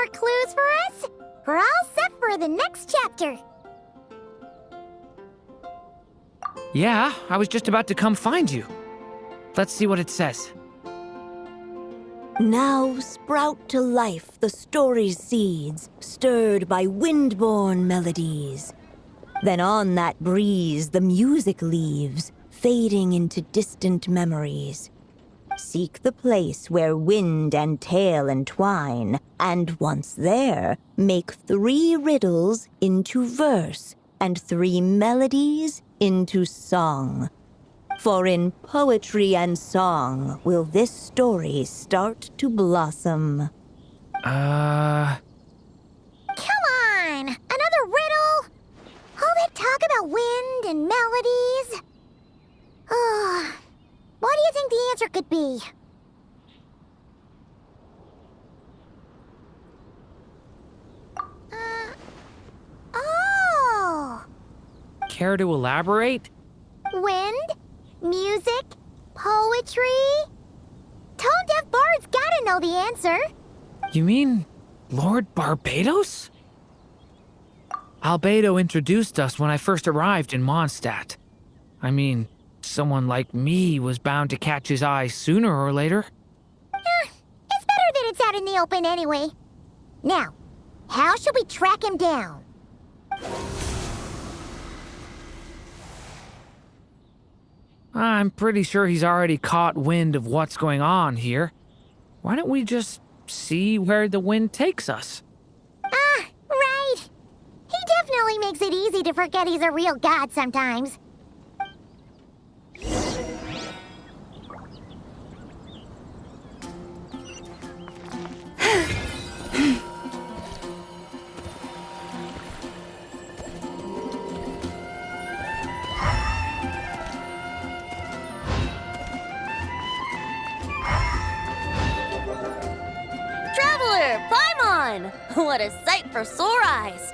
more clues for us? We're all set for the next chapter. Yeah, I was just about to come find you. Let's see what it says. Now sprout to life the story's seeds, stirred by wind-born melodies. Then on that breeze the music leaves, fading into distant memories. Seek the place where wind and tale entwine, and once there, make 3 riddles into verse, and 3 melodies into song. For in poetry and song will this story start to blossom. Come on! Another riddle? All that talk about wind and melodies? What do you think the answer could be? Oh! Care to elaborate? Wind? Music? Poetry? Tone-deaf bards gotta know the answer. You mean Lord Barbados? Albedo introduced us when I first arrived in Mondstadt. I mean, someone like me was bound to catch his eye sooner or later. It's better that it's out in the open anyway. Now, how should we track him down? I'm pretty sure he's already caught wind of what's going on here. Why don't we just see where the wind takes us? Right. He definitely makes it easy to forget he's a real god sometimes. Traveler, Paimon! What a sight for sore eyes!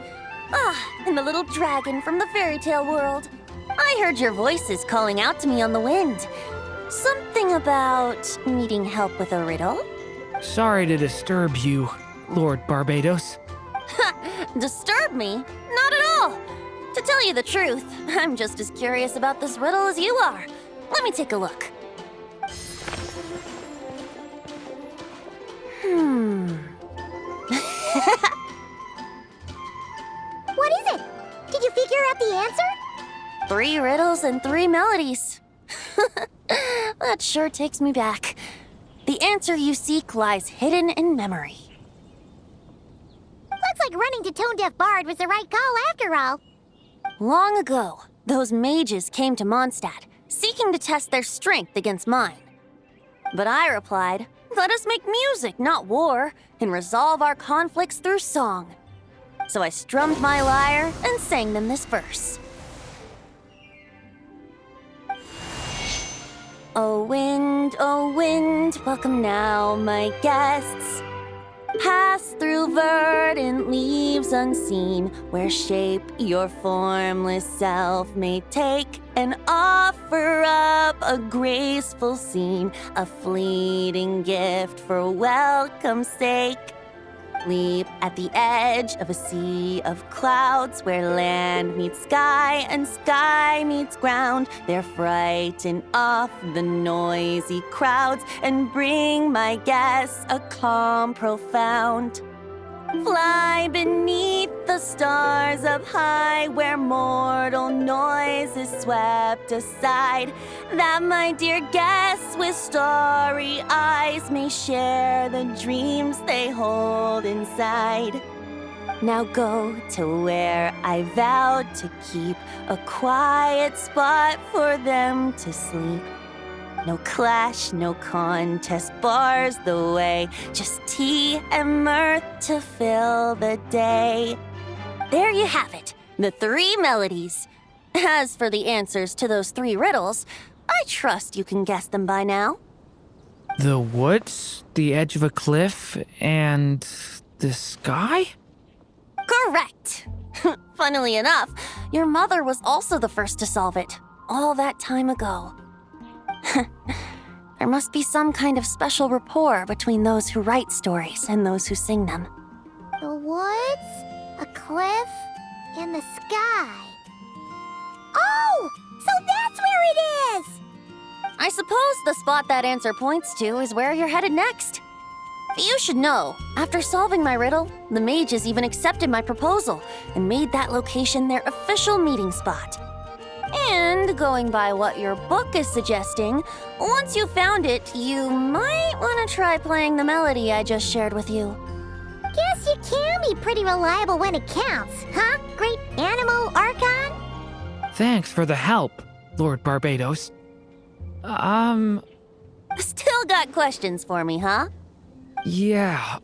And the little dragon from the fairy tale world. I heard your voices calling out to me on the wind. Something about needing help with a riddle? Sorry to disturb you, Lord Barbados. Disturb me? Not at all! To tell you the truth, I'm just as curious about this riddle as you are. Let me take a look. What is it? Did you figure out the answer? 3 riddles and 3 melodies. That sure takes me back. The answer you seek lies hidden in memory. Looks like running to Tone-Deaf Bard was the right call after all. Long ago, those mages came to Mondstadt, seeking to test their strength against mine. But I replied, let us make music, not war, and resolve our conflicts through song. So I strummed my lyre and sang them this verse. Oh wind, welcome now, my guests. Pass through verdant leaves unseen, where shape your formless self may take, and offer up a graceful scene, a fleeting gift for welcome's sake. Leap at the edge of a sea of clouds, where land meets sky and sky meets ground. There frighten off the noisy crowds and bring my guests a calm profound. Fly beneath the stars up high, where mortal noise is swept aside, that my dear guests with starry eyes may share the dreams they hold inside. Now go to where I vowed to keep a quiet spot for them to sleep. No clash, no contest bars the way, just tea and mirth to fill the day. There you have it, the 3 melodies. As for the answers to those 3 riddles, I trust you can guess them by now. The woods, the edge of a cliff, and the sky? Correct! Funnily enough, your mother was also the first to solve it, all that time ago. There must be some kind of special rapport between those who write stories and those who sing them. woods, a cliff, and the sky. Oh! So that's where it is! I suppose the spot that answer points to is where you're headed next. You should know, after solving my riddle, the mages even accepted my proposal and made that location their official meeting spot. And going by what your book is suggesting, once you found it, you might want to try playing the melody I just shared with you. Guess you can be pretty reliable when it counts, huh, Great Animal Archon? Thanks for the help, Lord Barbados. Still got questions for me, huh? Yeah,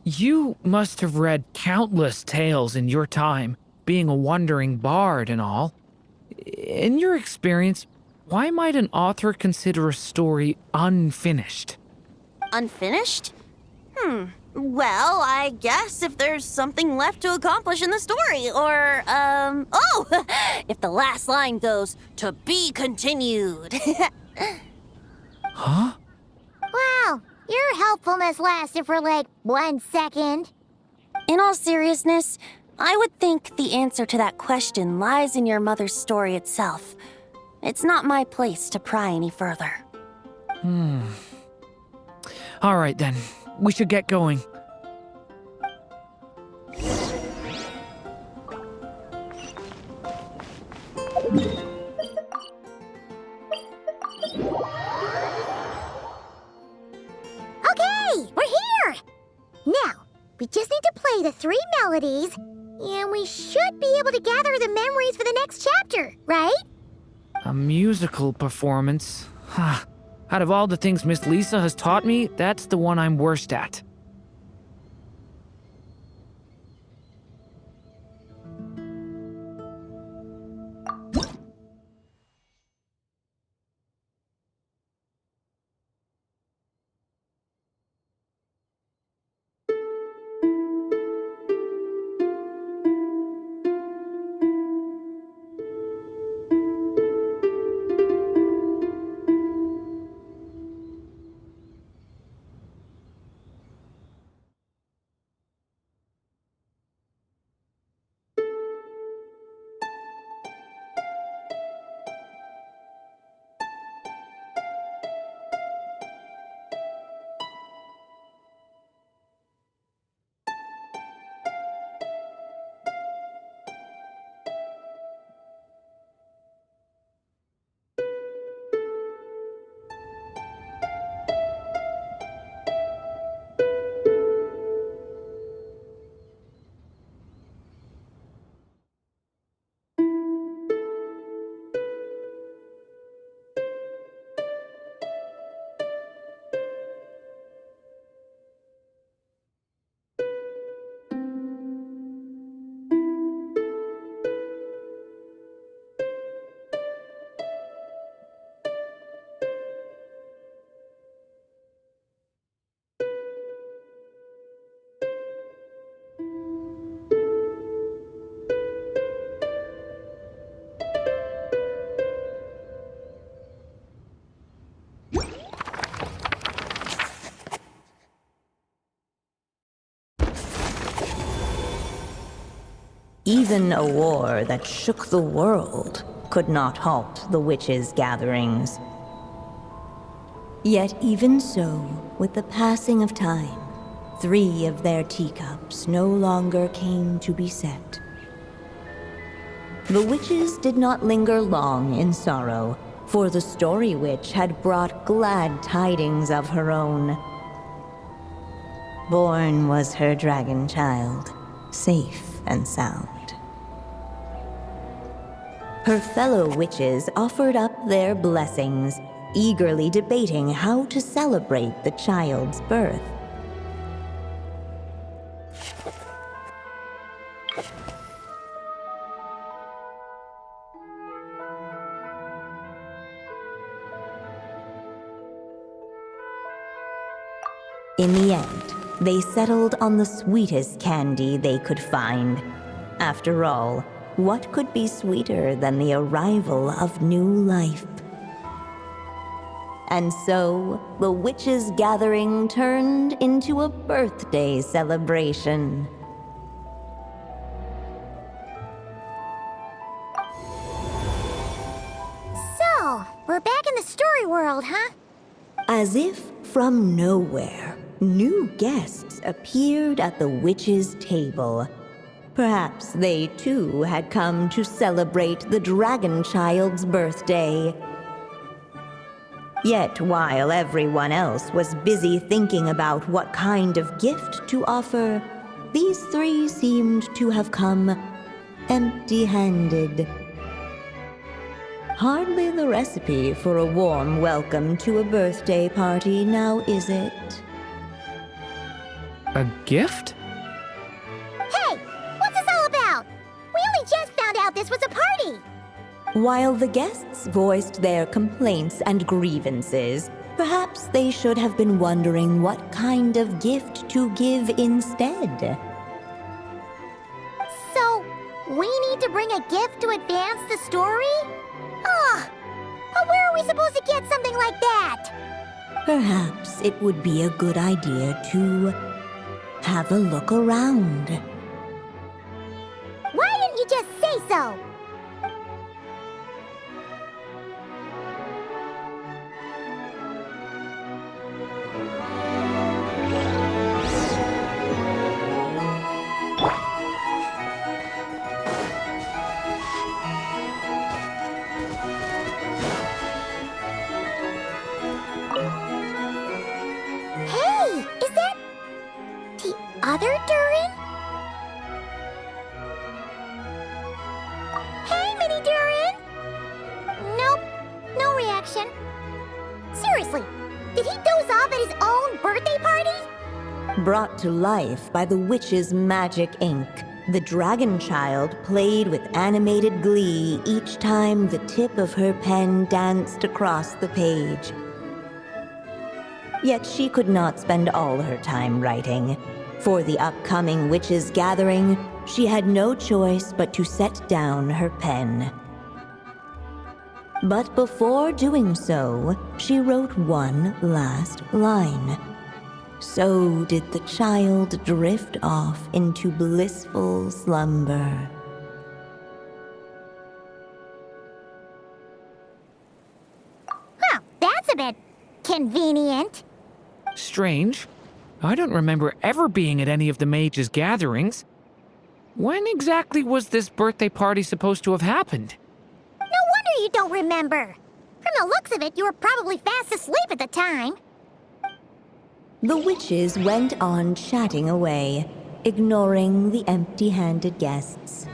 you must have read countless tales in your time, being a wandering bard and all. In your experience, why might an author consider a story unfinished? Unfinished? Well, I guess if there's something left to accomplish in the story, or, if the last line goes, "To be continued." Huh? Wow, your helpfulness lasted for like 1 second. In all seriousness, I would think the answer to that question lies in your mother's story itself. It's not my place to pry any further. All right then, we should get going. Okay, we're here! Now, we just need to play the 3 melodies, and we should be able to gather the memories for the next chapter, right? A musical performance? Huh. Out of all the things Miss Lisa has taught me, that's the one I'm worst at. Even a war that shook the world could not halt the witches' gatherings. Yet even so, with the passing of time, 3 of their teacups no longer came to be set. The witches did not linger long in sorrow, for the story witch had brought glad tidings of her own. Born was her dragon child, safe and sound. Her fellow witches offered up their blessings, eagerly debating how to celebrate the child's birth. In the end, they settled on the sweetest candy they could find. After all, what could be sweeter than the arrival of new life? And so, the witches' gathering turned into a birthday celebration. So, we're back in the story world, huh? As if from nowhere, new guests appeared at the witches' table. Perhaps they too had come to celebrate the dragon child's birthday. Yet while everyone else was busy thinking about what kind of gift to offer, these three seemed to have come empty-handed. Hardly the recipe for a warm welcome to a birthday party, now is it? A gift? Hey, what's this all about? We only just found out this was a party. While the guests voiced their complaints and grievances, perhaps they should have been wondering what kind of gift to give instead. So, we need to bring a gift to advance the story? Ugh, but where are we supposed to get something like that? Perhaps it would be a good idea to have a look around. Why didn't you just say so? Hey, is that the other Durin? Hey, Mini Durin! Nope, no reaction. Seriously, did he doze off at his own birthday party? Brought to life by the witch's magic ink, the dragon child played with animated glee each time the tip of her pen danced across the page. Yet she could not spend all her time writing. For the upcoming witches' gathering, she had no choice but to set down her pen. But before doing so, she wrote one last line. So did the child drift off into blissful slumber. Huh, that's a bit convenient. Strange. I don't remember ever being at any of the mages' gatherings. When exactly was this birthday party supposed to have happened? No wonder you don't remember. From the looks of it, you were probably fast asleep at the time. The witches went on chatting away, ignoring the empty-handed guests.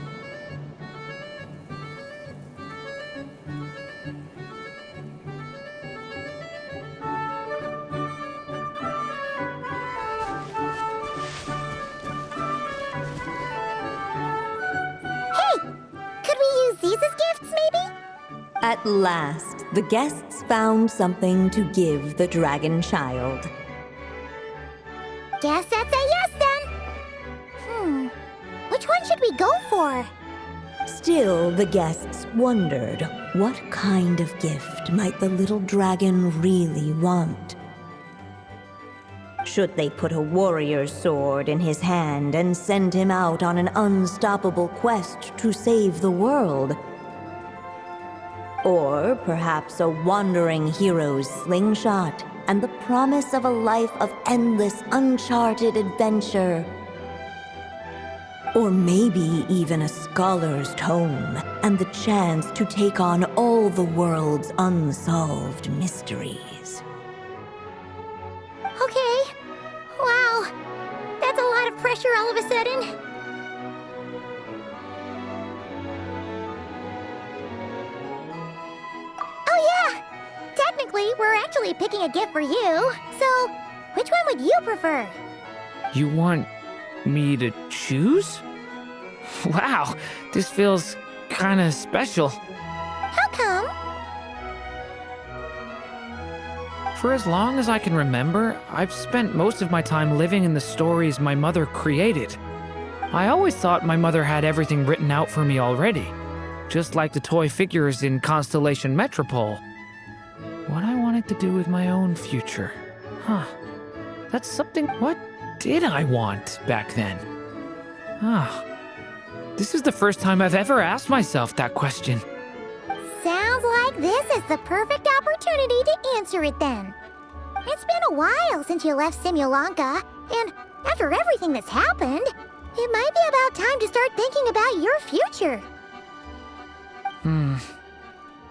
Hey, could we use these as gifts, maybe? At last, the guests found something to give the dragon child. Guess that's a yes then. Which one should we go for? Still, the guests wondered what kind of gift might the little dragon really want. Should they put a warrior's sword in his hand and send him out on an unstoppable quest to save the world? Or perhaps a wandering hero's slingshot and the promise of a life of endless, uncharted adventure? Or maybe even a scholar's tome and the chance to take on all the world's unsolved mysteries. Okay. Wow. That's a lot of pressure all of a sudden. Oh yeah! Technically, we're actually picking a gift for you. So, which one would you prefer? You want me to choose? Wow, this feels kinda special. How come? For as long as I can remember, I've spent most of my time living in the stories my mother created. I always thought my mother had everything written out for me already, just like the toy figures in Constellation Metropole. What I want wanted to do with my own future. Huh. That's something. What did I want back then? Ah. This is the first time I've ever asked myself that question. Sounds like this is the perfect opportunity to answer it then. It's been a while since you left Simulanka, and after everything that's happened, it might be about time to start thinking about your future.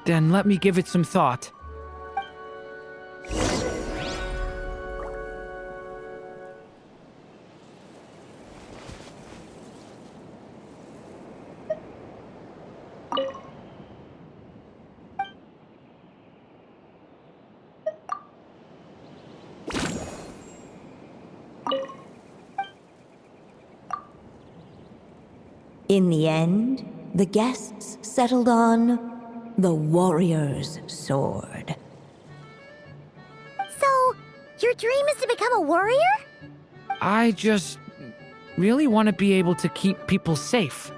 Then let me give it some thought. In the end, the guests settled on the warrior's sword. So, your dream is to become a warrior? I just really want to be able to keep people safe.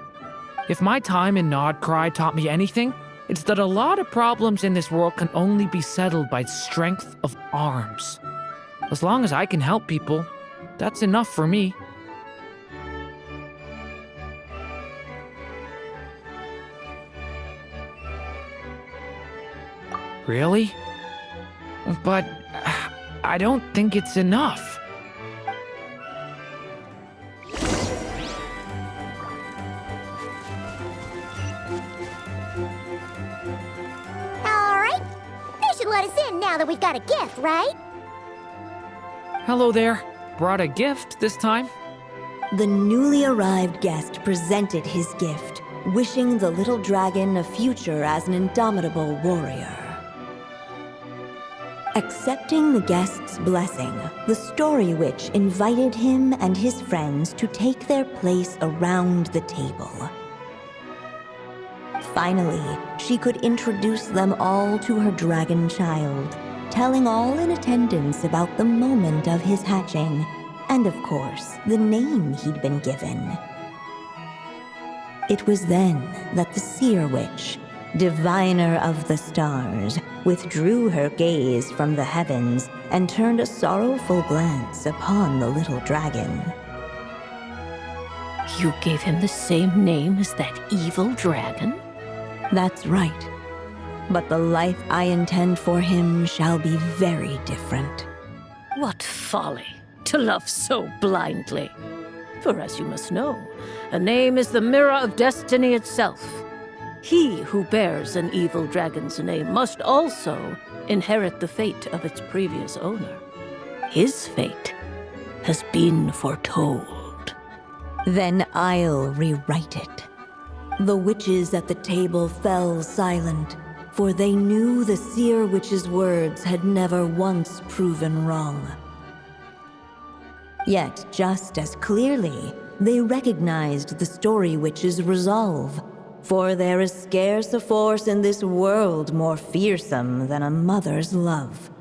If my time in Nodcry taught me anything, it's that a lot of problems in this world can only be settled by strength of arms. As long as I can help people, that's enough for me. Really? But I don't think it's enough. Alright. They should let us in now that we've got a gift, right? Hello there. Brought a gift this time? The newly arrived guest presented his gift, wishing the little dragon a future as an indomitable warrior. Accepting the guest's blessing, the Story Witch invited him and his friends to take their place around the table. Finally, she could introduce them all to her dragon child, telling all in attendance about the moment of his hatching, and of course, the name he'd been given. It was then that the Seer Witch, diviner of the stars, withdrew her gaze from the heavens and turned a sorrowful glance upon the little dragon. You gave him the same name as that evil dragon? That's right. But the life I intend for him shall be very different. What folly to love so blindly. For as you must know, a name is the mirror of destiny itself. He who bears an evil dragon's name must also inherit the fate of its previous owner. His fate has been foretold. Then I'll rewrite it. The witches at the table fell silent, for they knew the Seer Witch's words had never once proven wrong. Yet, just as clearly, they recognized the Story Witch's resolve, for there is scarce a force in this world more fearsome than a mother's love.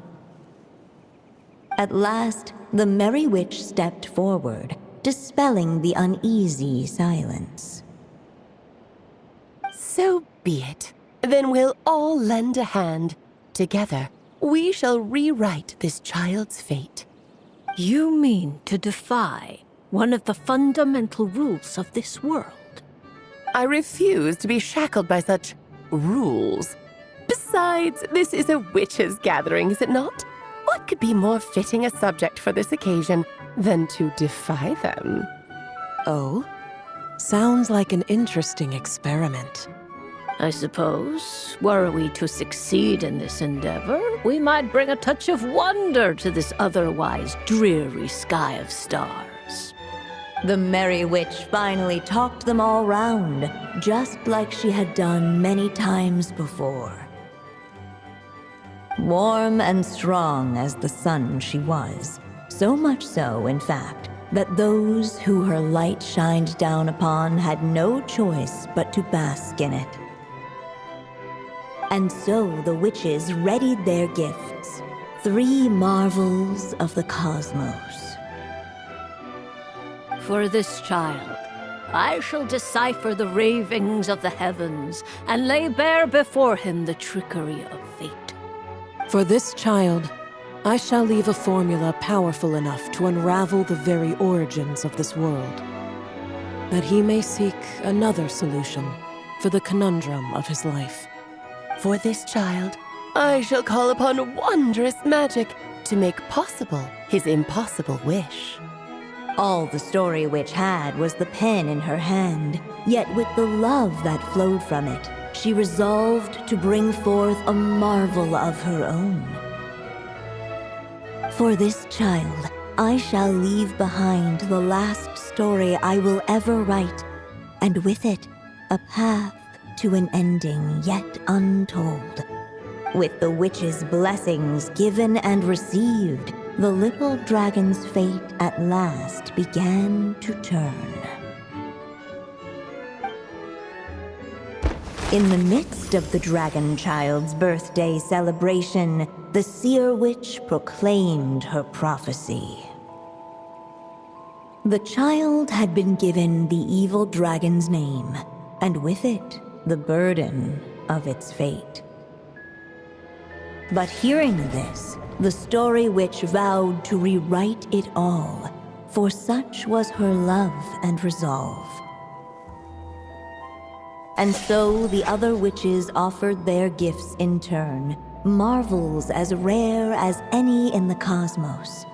At last, the Merry Witch stepped forward, dispelling the uneasy silence. So be it. Then we'll all lend a hand. Together, we shall rewrite this child's fate. You mean to defy one of the fundamental rules of this world? I refuse to be shackled by such rules. Besides, this is a witches' gathering, is it not? What could be more fitting a subject for this occasion than to defy them? Oh? Sounds like an interesting experiment. I suppose, were we to succeed in this endeavor, we might bring a touch of wonder to this otherwise dreary sky of stars. The Merry Witch finally talked them all round, just like she had done many times before. Warm and strong as the sun she was, so much so, in fact, that those who her light shined down upon had no choice but to bask in it. And so the witches readied their gifts, 3 marvels of the cosmos. For this child, I shall decipher the ravings of the heavens and lay bare before him the trickery of fate. For this child, I shall leave a formula powerful enough to unravel the very origins of this world, that he may seek another solution for the conundrum of his life. For this child, I shall call upon wondrous magic to make possible his impossible wish. All the Story Witch had was the pen in her hand, yet with the love that flowed from it, she resolved to bring forth a marvel of her own. For this child, I shall leave behind the last story I will ever write, and with it, a path to an ending yet untold. With the witch's blessings given and received, the little dragon's fate at last began to turn. In the midst of the dragon child's birthday celebration, the seer witch proclaimed her prophecy. The child had been given the evil dragon's name, and with it, the burden of its fate. But hearing this, the Story Witch vowed to rewrite it all, for such was her love and resolve. And so the other witches offered their gifts in turn, marvels as rare as any in the cosmos.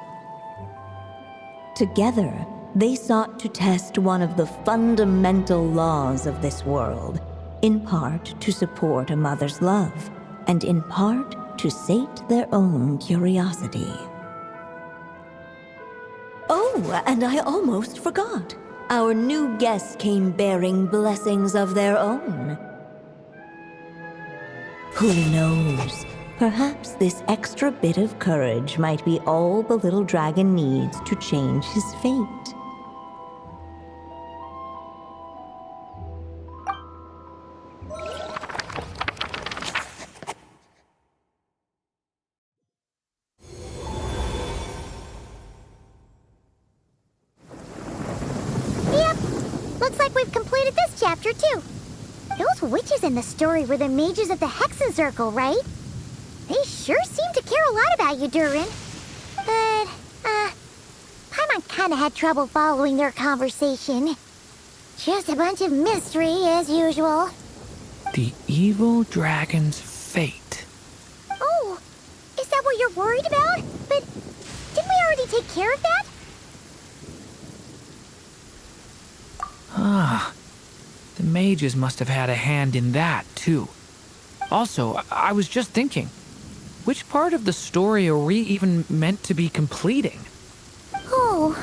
Together, they sought to test one of the fundamental laws of this world, in part to support a mother's love, and in part to sate their own curiosity. Oh, and I almost forgot. Our new guests came bearing blessings of their own. Who knows? Perhaps this extra bit of courage might be all the little dragon needs to change his fate. Yep, looks like we've completed this chapter too. Those witches in the story were the mages of the Hexen Circle, right? They sure seem to care a lot about you, Durin. But, Paimon kinda had trouble following their conversation. Just a bunch of mystery, as usual. The evil dragon's fate. Oh, is that what you're worried about? But didn't we already take care of that? Ah, the mages must have had a hand in that, too. Also, I was just thinking, which part of the story are we even meant to be completing? Oh,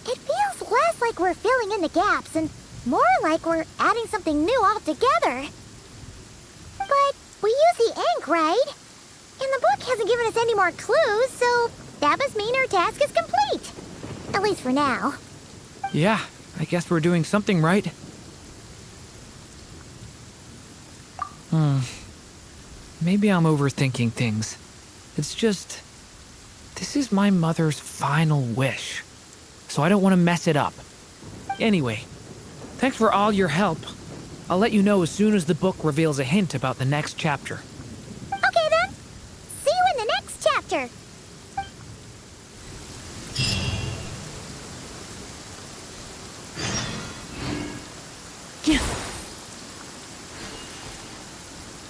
it feels less like we're filling in the gaps and more like we're adding something new altogether. But we use the ink, right? And the book hasn't given us any more clues, so that must mean our task is complete. At least for now. Yeah, I guess we're doing something right. Maybe I'm overthinking things. It's just, this is my mother's final wish, so I don't want to mess it up. Anyway, thanks for all your help. I'll let you know as soon as the book reveals a hint about the next chapter. Okay then. See you in the next chapter.